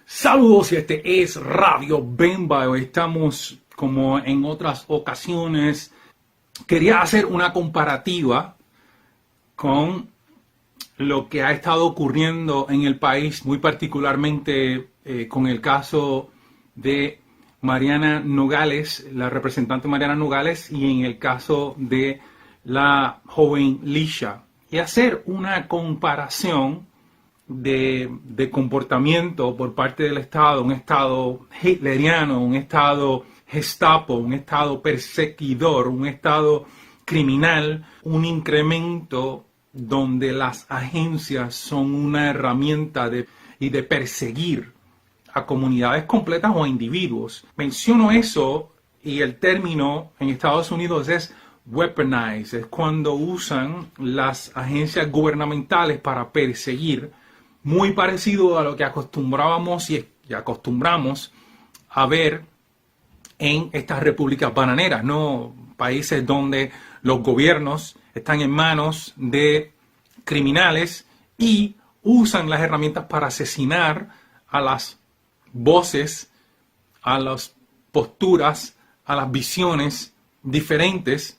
Saludos, este es Radio Bemba. Hoy estamos, como en otras ocasiones, quería hacer una comparativa con lo que ha estado ocurriendo en el país, muy particularmente con el caso de Mariana Nogales, la representante Mariana Nogales, y en el caso de la joven Lisha, y hacer una comparación de comportamiento por parte del Estado, un Estado hitleriano, un Estado Gestapo, un Estado perseguidor, un Estado criminal, un incremento donde las agencias son una herramienta de perseguir a comunidades completas o a individuos. Menciono eso y el término en Estados Unidos es weaponize, es cuando usan las agencias gubernamentales para perseguir, muy parecido a lo que acostumbrábamos y acostumbramos a ver en estas repúblicas bananeras, ¿no? Países donde los gobiernos están en manos de criminales y usan las herramientas para asesinar a las voces, a las posturas, a las visiones diferentes,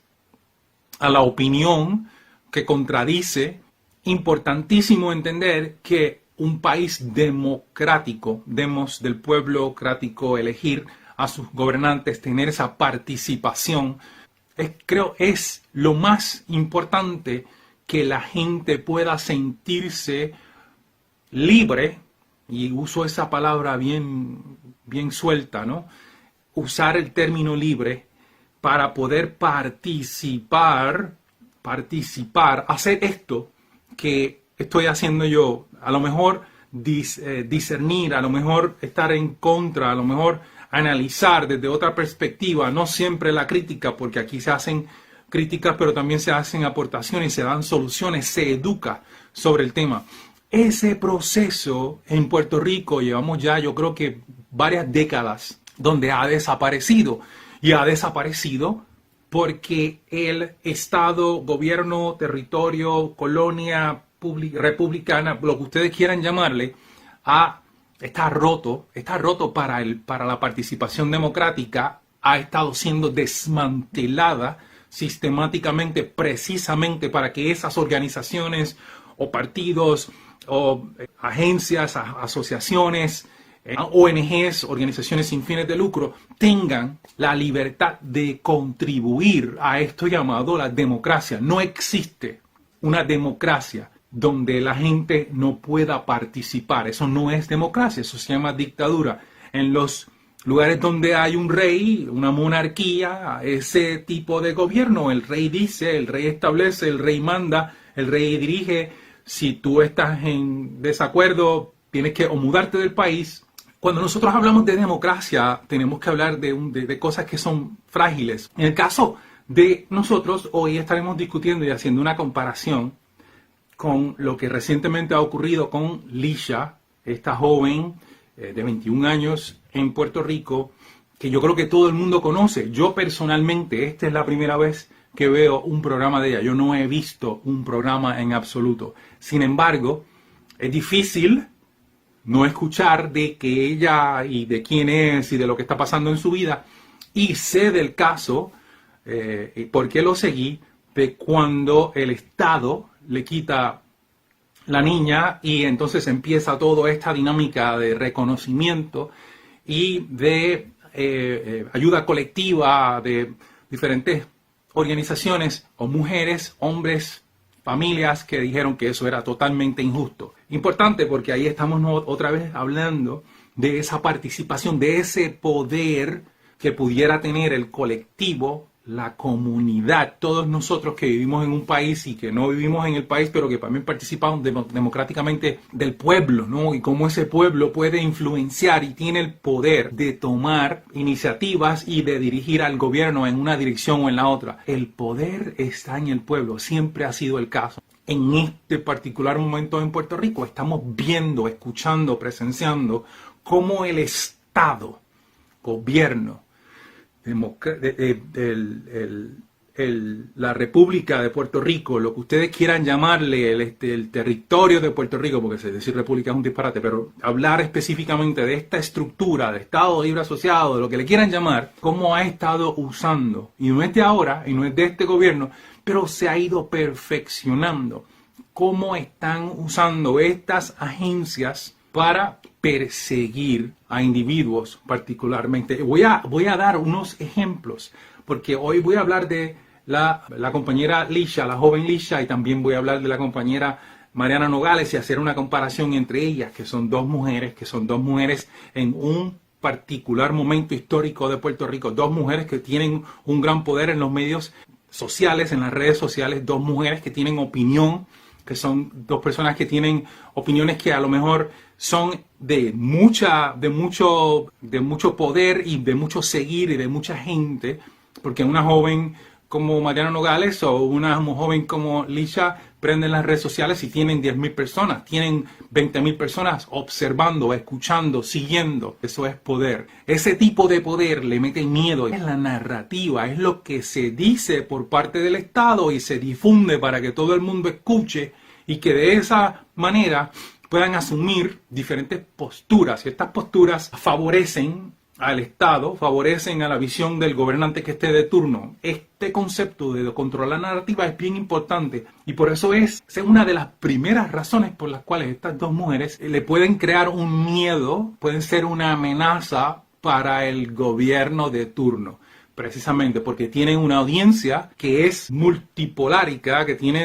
a la opinión que contradice. Importantísimo entender que un país democrático, demos del pueblo democrático elegir a sus gobernantes, tener esa participación, creo es lo más importante, que la gente pueda sentirse libre, y uso esa palabra bien suelta, ¿no? Usar el término libre para poder participar, hacer esto que estoy haciendo yo, a lo mejor discernir, a lo mejor estar en contra, a lo mejor analizar desde otra perspectiva, no siempre la crítica, porque aquí se hacen críticas, pero también se hacen aportaciones, se dan soluciones, se educa sobre el tema. Ese proceso en Puerto Rico llevamos ya, yo creo que varias décadas, donde ha desaparecido, y ha desaparecido porque el Estado, gobierno, territorio, colonia republicana, lo que ustedes quieran llamarle, está roto para la participación democrática, ha estado siendo desmantelada sistemáticamente, precisamente para que esas organizaciones o partidos o agencias, asociaciones, ONGs, organizaciones sin fines de lucro, tengan la libertad de contribuir a esto llamado la democracia. No existe una democracia donde la gente no pueda participar. Eso no es democracia, eso se llama dictadura. En los lugares donde hay un rey, una monarquía, ese tipo de gobierno, el rey dice, el rey establece, el rey manda, el rey dirige. Si tú estás en desacuerdo, tienes que o mudarte del país. Cuando nosotros hablamos de democracia, tenemos que hablar de cosas que son frágiles. En el caso de nosotros, hoy estaremos discutiendo y haciendo una comparación con lo que recientemente ha ocurrido con Lisha, esta joven de 21 años en Puerto Rico, que yo creo que todo el mundo conoce. Yo personalmente, esta es la primera vez que veo un programa de ella. Yo no he visto un programa en absoluto. Sin embargo, es difícil no escuchar de que ella y de quién es y de lo que está pasando en su vida. Y sé del caso, por qué lo seguí, de cuando el Estado le quita la niña y entonces empieza toda esta dinámica de reconocimiento y de ayuda colectiva de diferentes organizaciones o mujeres, hombres, familias que dijeron que eso era totalmente injusto. Importante porque ahí estamos otra vez hablando de esa participación, de ese poder que pudiera tener el colectivo, la comunidad, todos nosotros que vivimos en un país y que no vivimos en el país, pero que también participamos democráticamente del pueblo, ¿no? Y cómo ese pueblo puede influenciar y tiene el poder de tomar iniciativas y de dirigir al gobierno en una dirección o en la otra. El poder está en el pueblo, siempre ha sido el caso. En este particular momento en Puerto Rico estamos viendo, escuchando, presenciando cómo el Estado, gobierno, la República de Puerto Rico, lo que ustedes quieran llamarle, el territorio de Puerto Rico, porque decir república es un disparate, pero hablar específicamente de esta estructura de Estado Libre Asociado, de lo que le quieran llamar, cómo ha estado usando, y no es de ahora, y no es de este gobierno, pero se ha ido perfeccionando, cómo están usando estas agencias para perseguir a individuos particularmente. Voy a dar unos ejemplos, porque hoy voy a hablar de la compañera Lisha, la joven Lisha, y también voy a hablar de la compañera Mariana Nogales y hacer una comparación entre ellas, que son dos mujeres en un particular momento histórico de Puerto Rico, dos mujeres que tienen un gran poder en los medios sociales, en las redes sociales, dos mujeres que tienen opinión, que son dos personas que tienen opiniones que a lo mejor son de mucho poder y de mucho seguir y de mucha gente, porque una joven como Mariana Nogales o una joven como Lisha prenden las redes sociales y tienen 10,000 personas, tienen 20,000 personas observando, escuchando, siguiendo. Eso es poder. Ese tipo de poder le mete miedo. Es la narrativa, es lo que se dice por parte del Estado y se difunde para que todo el mundo escuche y que de esa manera puedan asumir diferentes posturas. Y estas posturas favorecen al Estado, favorecen a la visión del gobernante que esté de turno. Este concepto de controlar la narrativa es bien importante y por eso es una de las primeras razones por las cuales estas dos mujeres le pueden crear un miedo, pueden ser una amenaza para el gobierno de turno. Precisamente porque tienen una audiencia que es multipolárica, que viene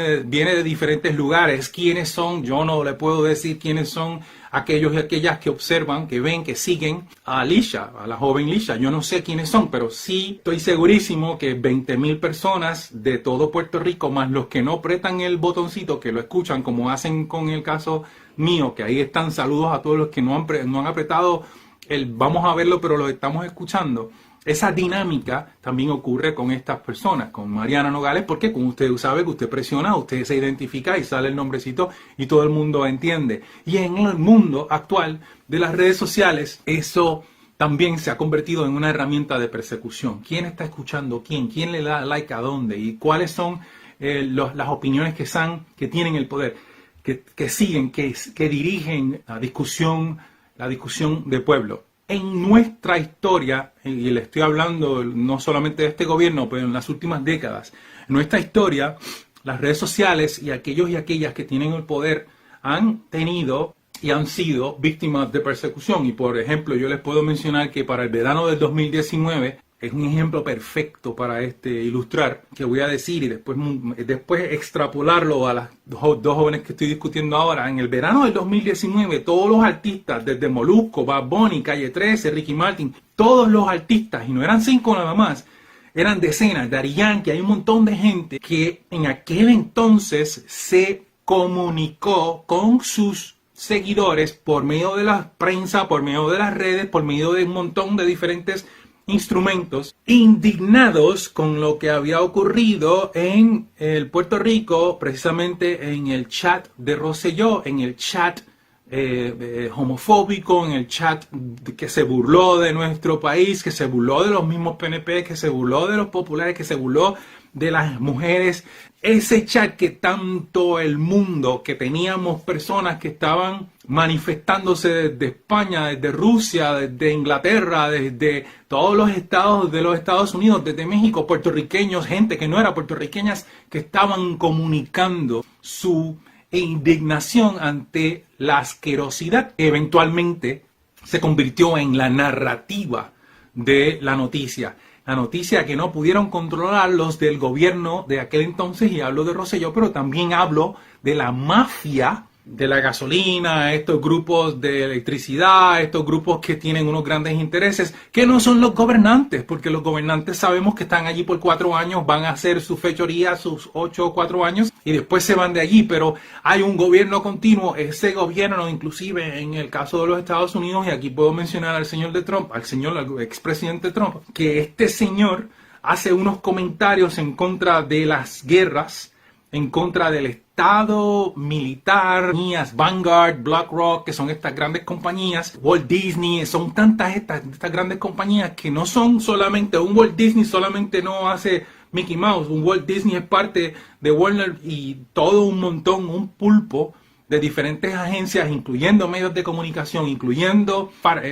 de diferentes lugares. ¿Quiénes son? Yo no le puedo decir quiénes son aquellos y aquellas que observan, que ven, que siguen a Lisha, a la joven Lisha. Yo no sé quiénes son, pero sí estoy segurísimo que 20,000 personas de todo Puerto Rico, más los que no apretan el botoncito, que lo escuchan, como hacen con el caso mío, que ahí están, saludos a todos los que no han apretado el vamos a verlo, pero lo estamos escuchando. Esa dinámica también ocurre con estas personas, con Mariana Nogales, porque como usted sabe que usted presiona, usted se identifica y sale el nombrecito y todo el mundo entiende. Y en el mundo actual de las redes sociales, eso también se ha convertido en una herramienta de persecución. ¿Quién está escuchando quién? ¿Quién le da like a dónde? ¿Y cuáles son las opiniones que tienen el poder, que siguen, que dirigen la discusión de pueblo? En nuestra historia, y le estoy hablando no solamente de este gobierno, pero en las últimas décadas, en nuestra historia, las redes sociales y aquellos y aquellas que tienen el poder han tenido y han sido víctimas de persecución. Y por ejemplo, yo les puedo mencionar que para el verano del 2019, es un ejemplo perfecto para ilustrar que voy a decir y después extrapolarlo a las dos jóvenes que estoy discutiendo ahora. En el verano del 2019, todos los artistas, desde Molusco, Bad Bunny, Calle 13, Ricky Martin, todos los artistas, y no eran 5 nada más, eran decenas, Daddy Yankee, hay un montón de gente que en aquel entonces se comunicó con sus seguidores por medio de la prensa, por medio de las redes, por medio de un montón de diferentes instrumentos, indignados con lo que había ocurrido en el Puerto Rico, precisamente en el chat de Rosselló, en el chat homofóbico, en el chat que se burló de nuestro país, que se burló de los mismos PNP, que se burló de los populares, que se burló de las mujeres. Ese chat que tanto el mundo, que teníamos personas que estaban manifestándose desde España, desde Rusia, desde Inglaterra, desde todos los estados de los Estados Unidos, desde México, puertorriqueños, gente que no era puertorriqueñas, que estaban comunicando su indignación ante la asquerosidad que eventualmente se convirtió en la narrativa de la noticia. La noticia que no pudieron controlar los del gobierno de aquel entonces, y hablo de Rosselló, pero también hablo de la mafia de la gasolina, estos grupos de electricidad, estos grupos que tienen unos grandes intereses, que no son los gobernantes, porque los gobernantes sabemos que están allí por 4 años, van a hacer su fechoría, sus 8 o 4 años, y después se van de allí, pero hay un gobierno continuo. Ese gobierno, inclusive en el caso de los Estados Unidos, y aquí puedo mencionar al señor al expresidente Trump, que este señor hace unos comentarios en contra de las guerras, en contra del Estado militar, Vanguard, BlackRock, que son estas grandes compañías, Walt Disney, son tantas estas grandes compañías que no son solamente, un Walt Disney solamente no hace Mickey Mouse, un Walt Disney es parte de Warner y todo un montón, un pulpo de diferentes agencias, incluyendo medios de comunicación, incluyendo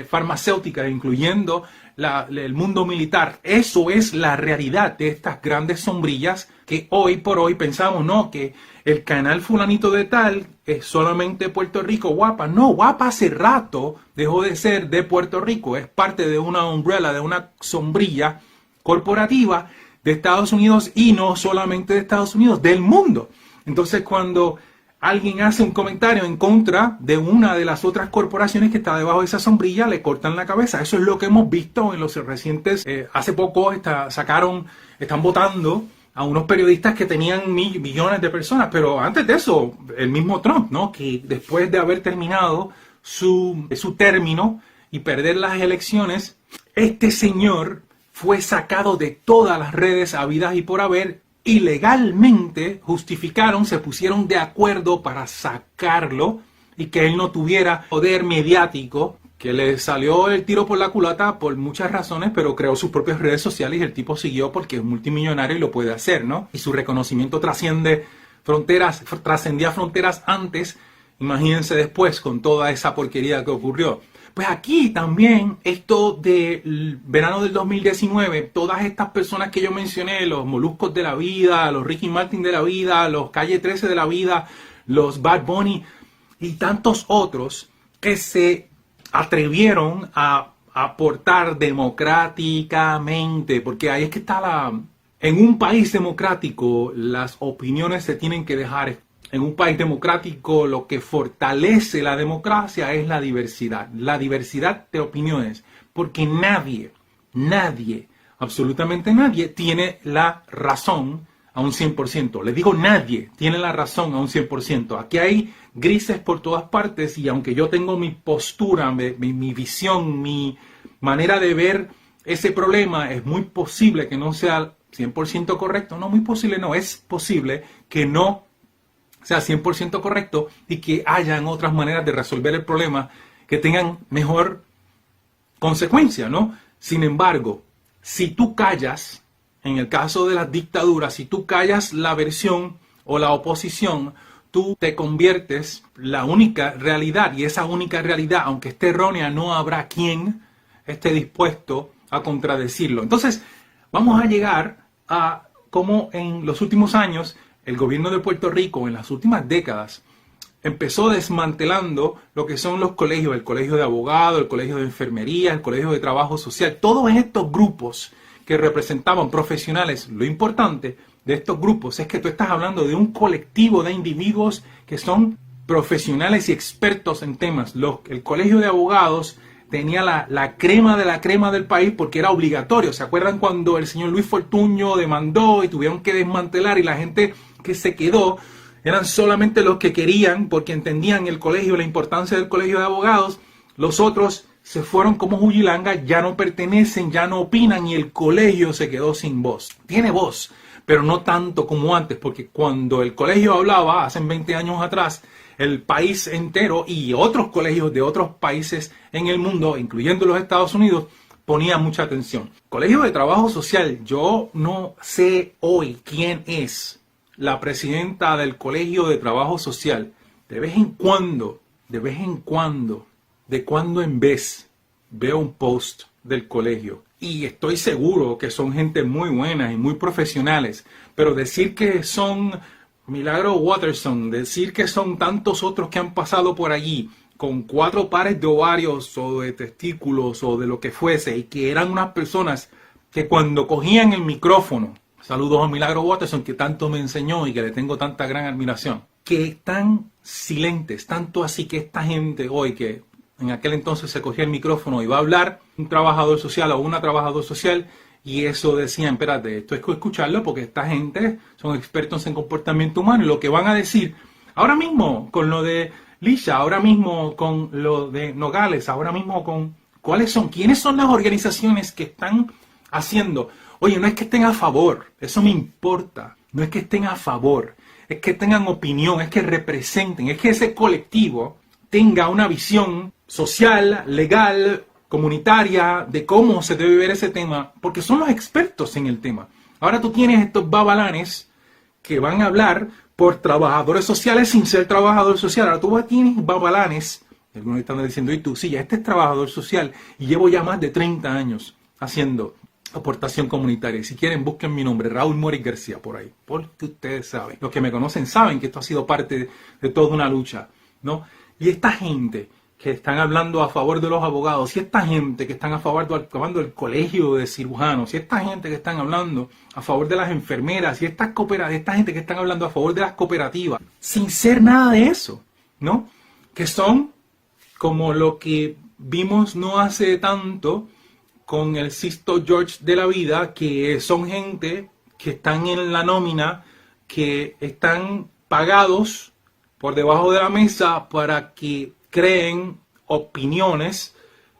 farmacéuticas, incluyendo el mundo militar. Eso es la realidad de estas grandes sombrillas que hoy por hoy pensamos, no, que el canal fulanito de tal es solamente Puerto Rico, Guapa. No, Guapa hace rato dejó de ser de Puerto Rico, es parte de una umbrella, de una sombrilla corporativa de Estados Unidos y no solamente de Estados Unidos, del mundo. Entonces cuando alguien hace un comentario en contra de una de las otras corporaciones que está debajo de esa sombrilla, le cortan la cabeza. Eso es lo que hemos visto en los recientes, hace poco están votando a unos periodistas que tenían millones de personas, pero antes de eso, el mismo Trump, ¿no? Que después de haber terminado su término y perder las elecciones, este señor fue sacado de todas las redes habidas y por haber, y legalmente justificaron, se pusieron de acuerdo para sacarlo y que él no tuviera poder mediático, que le salió el tiro por la culata por muchas razones, pero creó sus propias redes sociales y el tipo siguió porque es multimillonario y lo puede hacer, ¿no? Y su reconocimiento trascendía fronteras antes, imagínense después con toda esa porquería que ocurrió. Pues aquí también, esto del verano del 2019, todas estas personas que yo mencioné, los Moluscos de la vida, los Ricky Martin de la vida, los Calle 13 de la vida, los Bad Bunny y tantos otros que se atrevieron a aportar democráticamente, porque ahí es que está en un país democrático las opiniones se tienen que dejar. En un país democrático lo que fortalece la democracia es la diversidad de opiniones, porque nadie, absolutamente nadie tiene la razón a un 100%. Les digo, nadie tiene la razón a un 100%. Aquí hay grises por todas partes y aunque yo tengo mi postura, mi visión, mi manera de ver ese problema, es muy posible que no sea 100% correcto. No, muy posible no, es posible que no sea 100% correcto y que hayan otras maneras de resolver el problema que tengan mejor consecuencia, ¿no? Sin embargo, si tú callas, en el caso de las dictaduras, si tú callas la versión o la oposición, tú te conviertes la única realidad, y esa única realidad, aunque esté errónea, no habrá quien esté dispuesto a contradecirlo. Entonces, vamos a llegar a cómo en los últimos años el gobierno de Puerto Rico, en las últimas décadas, empezó desmantelando lo que son los colegios, el colegio de abogados, el colegio de enfermería, el colegio de trabajo social, todos estos grupos que representaban profesionales. Lo importante de estos grupos es que tú estás hablando de un colectivo de individuos que son profesionales y expertos en temas. El colegio de abogados tenía la crema de la crema del país porque era obligatorio. ¿Se acuerdan cuando el señor Luis Fortuño demandó y tuvieron que desmantelar y la gente que se quedó eran solamente los que querían porque entendían el colegio, la importancia del colegio de abogados? Los otros se fueron como Juyilanga, ya no pertenecen, ya no opinan y el colegio se quedó sin voz. Tiene voz, pero no tanto como antes, porque cuando el colegio hablaba, hace 20 años atrás, el país entero y otros colegios de otros países en el mundo, incluyendo los Estados Unidos, ponían mucha atención. Colegio de Trabajo Social, yo no sé hoy quién es la presidenta del Colegio de Trabajo Social. De vez en cuando, de cuando en vez, veo un post del colegio. Y estoy seguro que son gente muy buena y muy profesionales. Pero decir que son Milagro Watterson, decir que son tantos otros que han pasado por allí con 4 pares de ovarios o de testículos o de lo que fuese, y que eran unas personas que cuando cogían el micrófono, saludos a Milagro Watterson, que tanto me enseñó y que le tengo tanta gran admiración, que están silentes, tanto así que esta gente hoy, que en aquel entonces se cogía el micrófono y va a hablar un trabajador social o una trabajadora social, y eso decían, espérate, esto es que escucharlo porque esta gente son expertos en comportamiento humano y lo que van a decir ahora mismo con lo de Lisha, ahora mismo con lo de Nogales, ahora mismo con quiénes son las organizaciones que están haciendo. Oye, no es que estén a favor, eso me importa, no es que estén a favor, es que tengan opinión, es que representen, es que ese colectivo tenga una visión social, legal, comunitaria, de cómo se debe ver ese tema, porque son los expertos en el tema. Ahora tú tienes estos babalanes que van a hablar por trabajadores sociales sin ser trabajador social. Ahora tú tienes babalanes, algunos están diciendo, y tú, sí, este es trabajador social y llevo ya más de 30 años haciendo aportación comunitaria. Si quieren, busquen mi nombre, Raúl Moris García, por ahí, porque ustedes saben, los que me conocen saben que esto ha sido parte de toda una lucha, ¿no? Y esta gente que están hablando a favor de los abogados, y esta gente que están a favor del colegio de cirujanos, y esta gente que están hablando a favor de las enfermeras, y esta gente que están hablando a favor de las cooperativas, sin ser nada de eso, ¿no? Que son como lo que vimos no hace tanto con el Sisto George de la vida, que son gente que están en la nómina, que están pagados por debajo de la mesa para que creen opiniones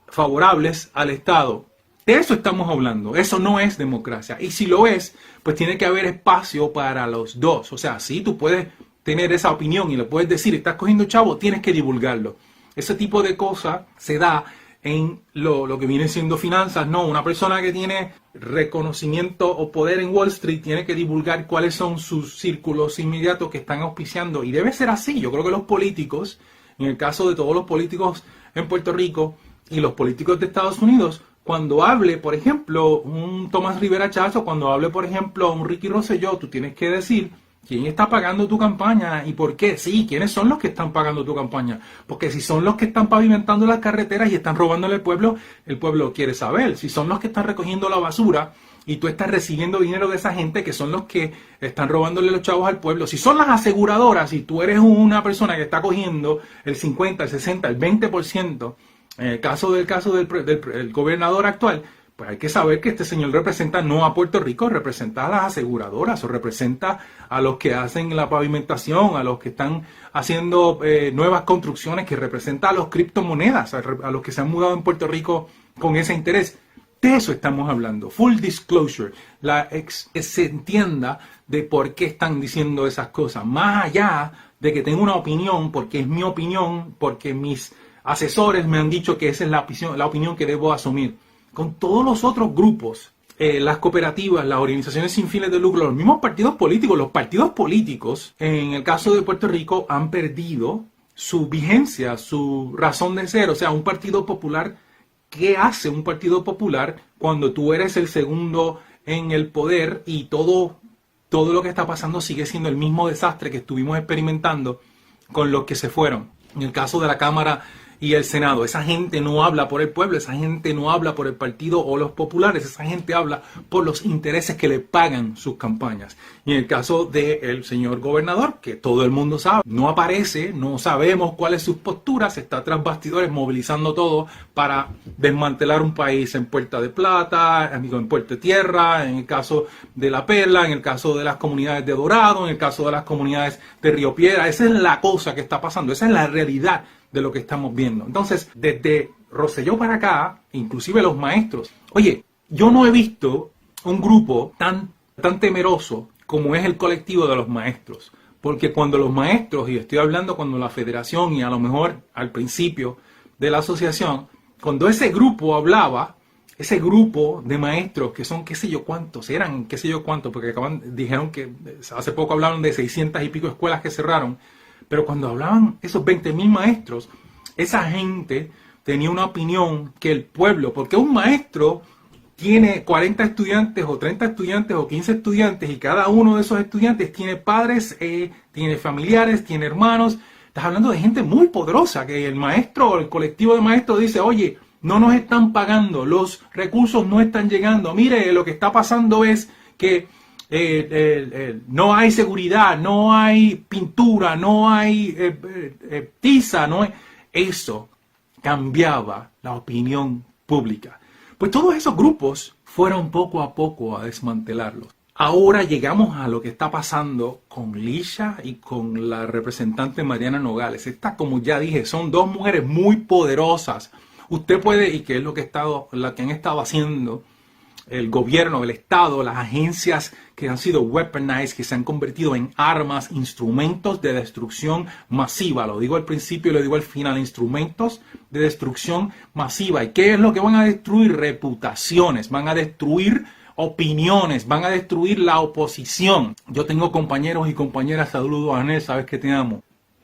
favorables al Estado. De eso estamos hablando. Eso no es democracia. Y si lo es, pues tiene que haber espacio para los dos. O sea, sí, tú puedes tener esa opinión y le puedes decir, estás cogiendo chavo, tienes que divulgarlo. Ese tipo de cosas se da en lo que viene siendo finanzas. No, una persona que tiene reconocimiento o poder en Wall Street tiene que divulgar cuáles son sus círculos inmediatos que están auspiciando. Y debe ser así. Yo creo que los políticos, en el caso de todos los políticos en Puerto Rico y los políticos de Estados Unidos, cuando hable, por ejemplo, un Tomás Rivera Chávez, o cuando hable, por ejemplo, un Ricky Rosselló, tú tienes que decir quién está pagando tu campaña y por qué. Sí, quiénes son los que están pagando tu campaña. Porque si son los que están pavimentando las carreteras y están robándole al pueblo, el pueblo quiere saber. Si son los que están recogiendo la basura y tú estás recibiendo dinero de esa gente, que son los que están robándole los chavos al pueblo. Si son las aseguradoras y tú eres una persona que está cogiendo el 50, el 60, el 20%, en el caso del gobernador actual, pues hay que saber que este señor representa no a Puerto Rico, representa a las aseguradoras o representa a los que hacen la pavimentación, a los que están haciendo nuevas construcciones, que representa a los criptomonedas, a los que se han mudado en Puerto Rico con ese interés. De eso estamos hablando. Full disclosure. Que se entienda de por qué están diciendo esas cosas. Más allá de que tengo una opinión, porque es mi opinión, porque mis asesores me han dicho que esa es la opinión que debo asumir. Con todos los otros grupos, las cooperativas, las organizaciones sin fines de lucro, los mismos partidos políticos, en el caso de Puerto Rico, han perdido su vigencia, su razón de ser. O sea, un partido popular, ¿qué hace un partido popular cuando tú eres el segundo en el poder y todo lo que está pasando sigue siendo el mismo desastre que estuvimos experimentando con los que se fueron? En el caso de la Cámara y el Senado, esa gente no habla por el pueblo, esa gente no habla por el partido o los populares, esa gente habla por los intereses que le pagan sus campañas. Y en el caso del señor gobernador, que todo el mundo sabe, no aparece, no sabemos cuál es su postura, se está tras bastidores movilizando todo para desmantelar un país en Puerta de Plata, en Puerto de Tierra, en el caso de La Perla, en el caso de las comunidades de Dorado, en el caso de las comunidades de Río Piedra. Esa es la cosa que está pasando, esa es la realidad de lo que estamos viendo. Entonces, desde Rosselló para acá, inclusive los maestros, oye, yo no he visto un grupo tan temeroso como es el colectivo de los maestros, porque cuando los maestros, y estoy hablando cuando la federación y a lo mejor al principio de la asociación, cuando ese grupo hablaba, ese grupo de maestros que son qué sé yo cuántos, eran qué sé yo cuántos, porque dijeron que hace poco hablaron de 600 y pico escuelas que cerraron. Pero cuando hablaban esos 20.000 maestros, esa gente tenía una opinión que el pueblo, porque un maestro tiene 40 estudiantes o 30 estudiantes o 15 estudiantes y cada uno de esos estudiantes tiene padres, tiene familiares, tiene hermanos. Estás hablando de gente muy poderosa, que el maestro o el colectivo de maestros dice, oye, no nos están pagando, los recursos no están llegando. Mire, lo que está pasando es que no hay seguridad, no hay pintura, no hay tiza, no hay... Eso cambiaba la opinión pública. Pues todos esos grupos fueron poco a poco a desmantelarlos. Ahora llegamos a lo que está pasando con Lisha y con la representante Mariana Nogales. Estas, como ya dije, son dos mujeres muy poderosas. Usted puede, y que es lo que han estado haciendo el gobierno, el Estado, las agencias que han sido weaponized, que se han convertido en armas, instrumentos de destrucción masiva. Lo digo al principio y lo digo al final, instrumentos de destrucción masiva. ¿Y qué es lo que van a destruir? Reputaciones. Van a destruir opiniones, van a destruir la oposición. Yo tengo compañeros y compañeras, saludos Anel, sabes que te amo,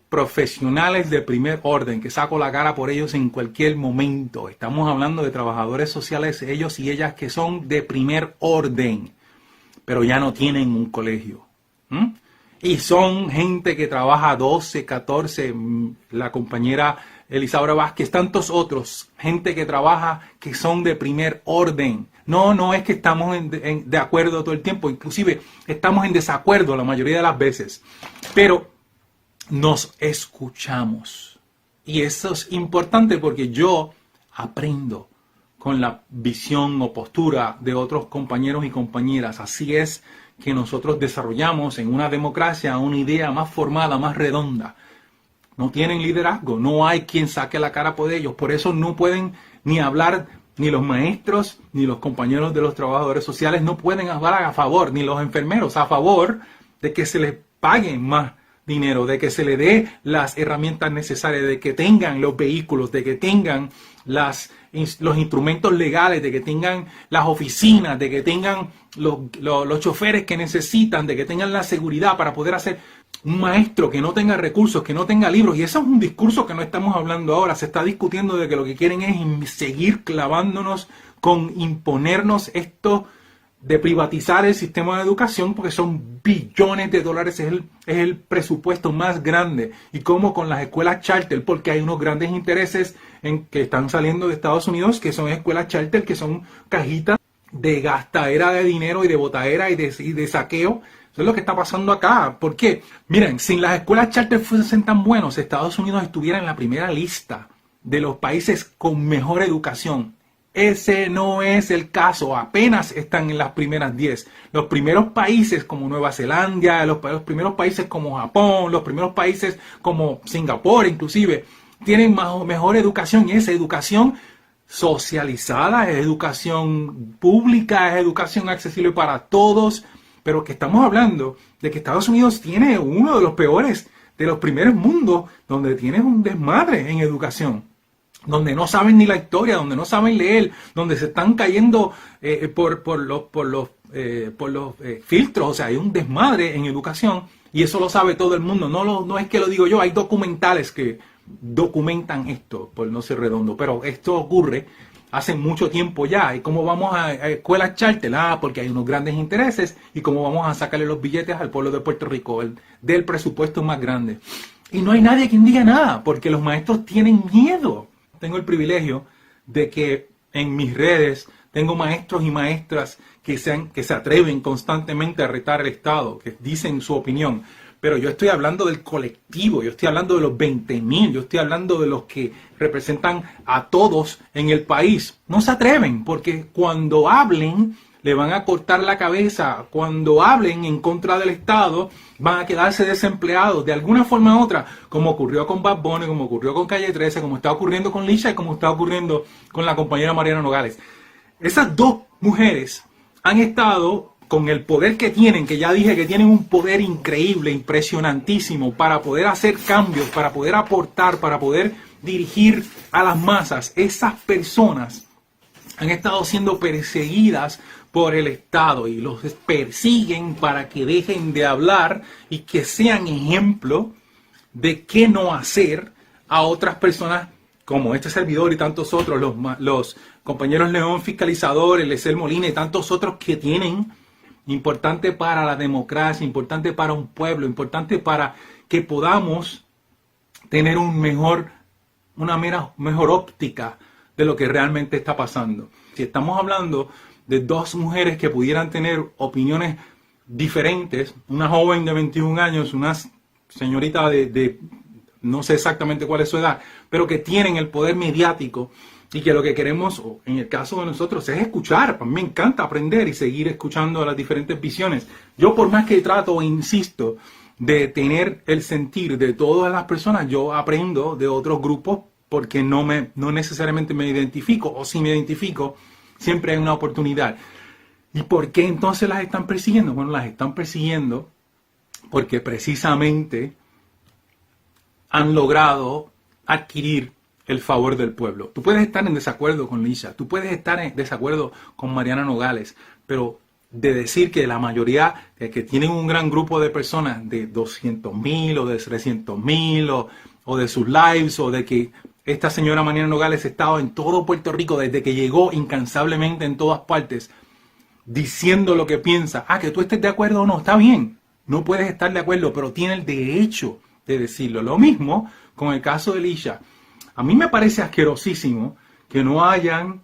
profesionales de primer orden, que saco la cara por ellos en cualquier momento. Estamos hablando de trabajadores sociales, ellos y ellas que son de primer orden, pero ya no tienen un colegio. Y son gente que trabaja 12, 14, la compañera Elizabeth Vázquez, tantos otros, gente que trabaja que son de primer orden. No es que estamos de acuerdo todo el tiempo, inclusive estamos en desacuerdo la mayoría de las veces, pero nos escuchamos. Y eso es importante porque yo aprendo con la visión o postura de otros compañeros y compañeras. Así es que nosotros desarrollamos en una democracia una idea más formada, más redonda. No tienen liderazgo, no hay quien saque la cara por ellos. Por eso no pueden ni hablar, ni los maestros, ni los compañeros de los trabajadores sociales no pueden hablar a favor, ni los enfermeros a favor de que se les pague más dinero, de que se le dé las herramientas necesarias, de que tengan los vehículos, de que tengan los instrumentos legales, de que tengan las oficinas, de que tengan los choferes que necesitan, de que tengan la seguridad para poder hacer. Un maestro que no tenga recursos, que no tenga libros, y eso es un discurso que no estamos hablando ahora, se está discutiendo de que lo que quieren es seguir clavándonos con imponernos esto de privatizar el sistema de educación, porque son billones de dólares, es el presupuesto más grande. Y como con las escuelas charter, porque hay unos grandes intereses que están saliendo de Estados Unidos, que son escuelas charter, que son cajitas de gastadera de dinero y de botadera y de saqueo. Eso es lo que está pasando acá. ¿Por qué? Miren, si las escuelas charter fuesen tan buenos, Estados Unidos estuviera en la primera lista de los países con mejor educación. Ese no es el caso, apenas están en las primeras 10. Los primeros países como Nueva Zelanda, los primeros países como Japón, los primeros países como Singapur inclusive, tienen mejor educación, y esa educación socializada, es educación pública, es educación accesible para todos, pero que estamos hablando de que Estados Unidos tiene uno de los peores, de los primeros mundos, donde tienes un desmadre en educación, donde no saben ni la historia, donde no saben leer, donde se están cayendo por los filtros. O sea, hay un desmadre en educación y eso lo sabe todo el mundo. No es que lo digo yo, hay documentales que documentan esto, por no ser redondo, pero esto ocurre hace mucho tiempo ya. ¿Y cómo vamos a escuelas charter? Porque hay unos grandes intereses. ¿Y cómo vamos a sacarle los billetes al pueblo de Puerto Rico, del presupuesto más grande? Y no hay nadie quien diga nada, porque los maestros tienen miedo. Tengo el privilegio de que en mis redes tengo maestros y maestras que se atreven constantemente a retar al Estado, que dicen su opinión. Pero yo estoy hablando del colectivo, yo estoy hablando de los 20,000, yo estoy hablando de los que representan a todos en el país. No se atreven, porque cuando hablen le van a cortar la cabeza. Cuando hablen en contra del Estado, van a quedarse desempleados de alguna forma u otra, como ocurrió con Bad Bunny, como ocurrió con Calle 13, como está ocurriendo con Lisha y como está ocurriendo con la compañera Mariana Nogales. Esas dos mujeres han estado con el poder que tienen, que ya dije que tienen un poder increíble, impresionantísimo, para poder hacer cambios, para poder aportar, para poder dirigir a las masas. Esas personas han estado siendo perseguidas por el Estado y los persiguen para que dejen de hablar y que sean ejemplo de qué no hacer a otras personas como este servidor y tantos otros, los compañeros León Fiscalizador, Eliezer Molina y tantos otros que tienen, importante para la democracia, importante para un pueblo, importante para que podamos tener una mejor óptica de lo que realmente está pasando. Si estamos hablando de dos mujeres que pudieran tener opiniones diferentes, una joven de 21 años, una señorita de no sé exactamente cuál es su edad, pero que tienen el poder mediático y que lo que queremos, en el caso de nosotros, es escuchar. A mí me encanta aprender y seguir escuchando las diferentes visiones. Yo, por más que trato e insisto de tener el sentir de todas las personas, yo aprendo de otros grupos porque no necesariamente me identifico, o si me identifico, siempre hay una oportunidad. ¿Y por qué entonces las están persiguiendo? Bueno, las están persiguiendo porque precisamente han logrado adquirir el favor del pueblo. Tú puedes estar en desacuerdo con Lisa, tú puedes estar en desacuerdo con Mariana Nogales, pero de decir que la mayoría de que tienen un gran grupo de personas de 200,000 o de 300,000 o de sus lives, o de que esta señora Mariana Nogales ha estado en todo Puerto Rico desde que llegó incansablemente en todas partes, diciendo lo que piensa. Que tú estés de acuerdo o no, está bien. No puedes estar de acuerdo, pero tiene el derecho de decirlo. Lo mismo con el caso de Lisha. A mí me parece asquerosísimo que no hayan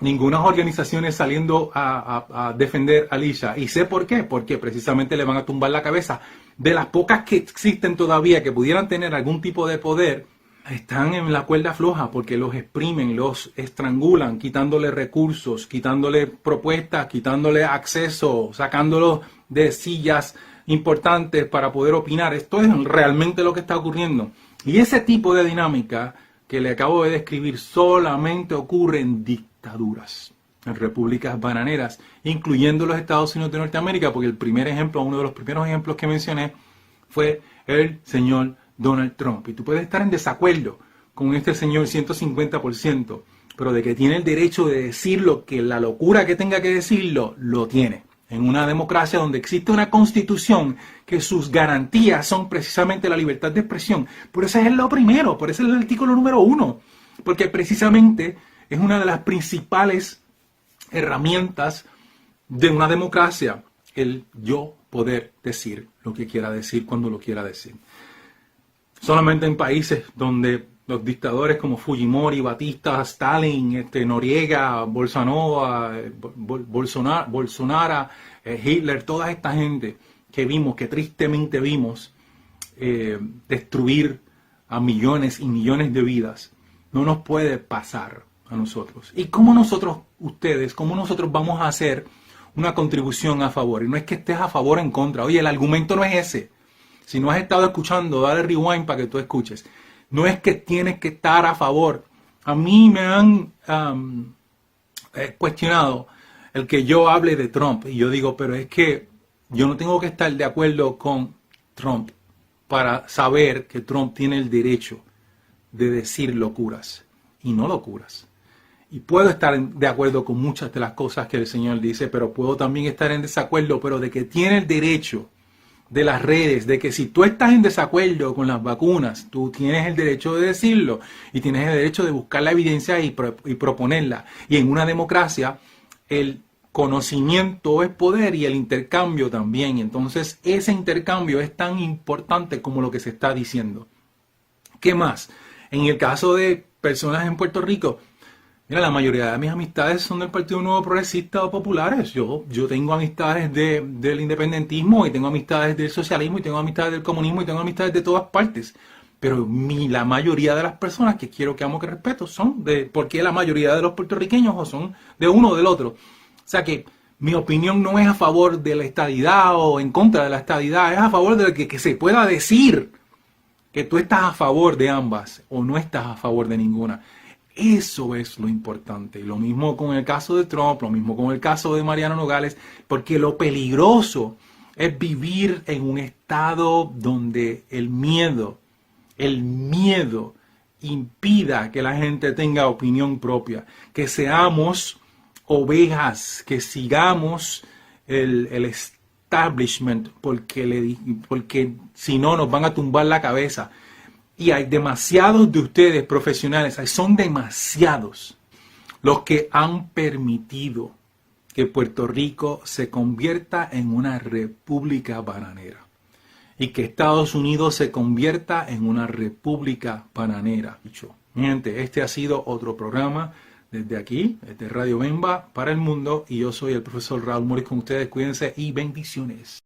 ninguna organizaciones saliendo a defender a Lisha. Y sé por qué. Porque precisamente le van a tumbar la cabeza. De las pocas que existen todavía que pudieran tener algún tipo de poder, están en la cuerda floja porque los exprimen, los estrangulan, quitándole recursos, quitándole propuestas, quitándole acceso, sacándolos de sillas importantes para poder opinar. Esto es realmente lo que está ocurriendo. Y ese tipo de dinámica que le acabo de describir solamente ocurre en dictaduras, en repúblicas bananeras, incluyendo los Estados Unidos de Norteamérica, porque el primer ejemplo, uno de los primeros ejemplos que mencioné fue el señor Donald Trump. Y tú puedes estar en desacuerdo con este señor 150%, pero de que tiene el derecho de decirlo, que la locura que tenga que decirlo, lo tiene. En una democracia donde existe una constitución que sus garantías son precisamente la libertad de expresión. Por eso es lo primero, por eso es el artículo número 1. Porque precisamente es una de las principales herramientas de una democracia, el yo poder decir lo que quiera decir cuando lo quiera decir. Solamente en países donde los dictadores como Fujimori, Batista, Stalin, Noriega, Bolsonaro, Hitler, toda esta gente que vimos, que tristemente vimos destruir a millones y millones de vidas, no nos puede pasar a nosotros. ¿Y cómo nosotros, ustedes, cómo nosotros vamos a hacer una contribución a favor? Y no es que estés a favor o en contra. Oye, el argumento no es ese. Si no has estado escuchando, dale rewind para que tú escuches. No es que tienes que estar a favor. A mí me han cuestionado el que yo hable de Trump. Y yo digo, pero es que yo no tengo que estar de acuerdo con Trump para saber que Trump tiene el derecho de decir locuras y no locuras. Y puedo estar de acuerdo con muchas de las cosas que el Señor dice, pero puedo también estar en desacuerdo, pero de que tiene el derecho de las redes, de que si tú estás en desacuerdo con las vacunas, tú tienes el derecho de decirlo y tienes el derecho de buscar la evidencia y proponerla. Y en una democracia, el conocimiento es poder y el intercambio también. Entonces, ese intercambio es tan importante como lo que se está diciendo. ¿Qué más? En el caso de personas en Puerto Rico, mira, la mayoría de mis amistades son del Partido Nuevo Progresista o populares. Yo tengo amistades del independentismo y tengo amistades del socialismo y tengo amistades del comunismo y tengo amistades de todas partes. Pero la mayoría de las personas que quiero, que amo, que respeto son porque la mayoría de los puertorriqueños o son de uno o del otro. O sea que mi opinión no es a favor de la estadidad o en contra de la estadidad, es a favor de que se pueda decir que tú estás a favor de ambas o no estás a favor de ninguna. Eso es lo importante. Y lo mismo con el caso de Trump, lo mismo con el caso de Mariana Nogales, porque lo peligroso es vivir en un estado donde el miedo impida que la gente tenga opinión propia, que seamos ovejas, que sigamos el establishment, porque si no nos van a tumbar la cabeza. Y hay demasiados de ustedes profesionales, son demasiados los que han permitido que Puerto Rico se convierta en una república bananera y que Estados Unidos se convierta en una república bananera. Mi gente, este ha sido otro programa desde aquí, desde Radio Bemba para el mundo, y yo soy el profesor Raúl Morris con ustedes. Cuídense y bendiciones.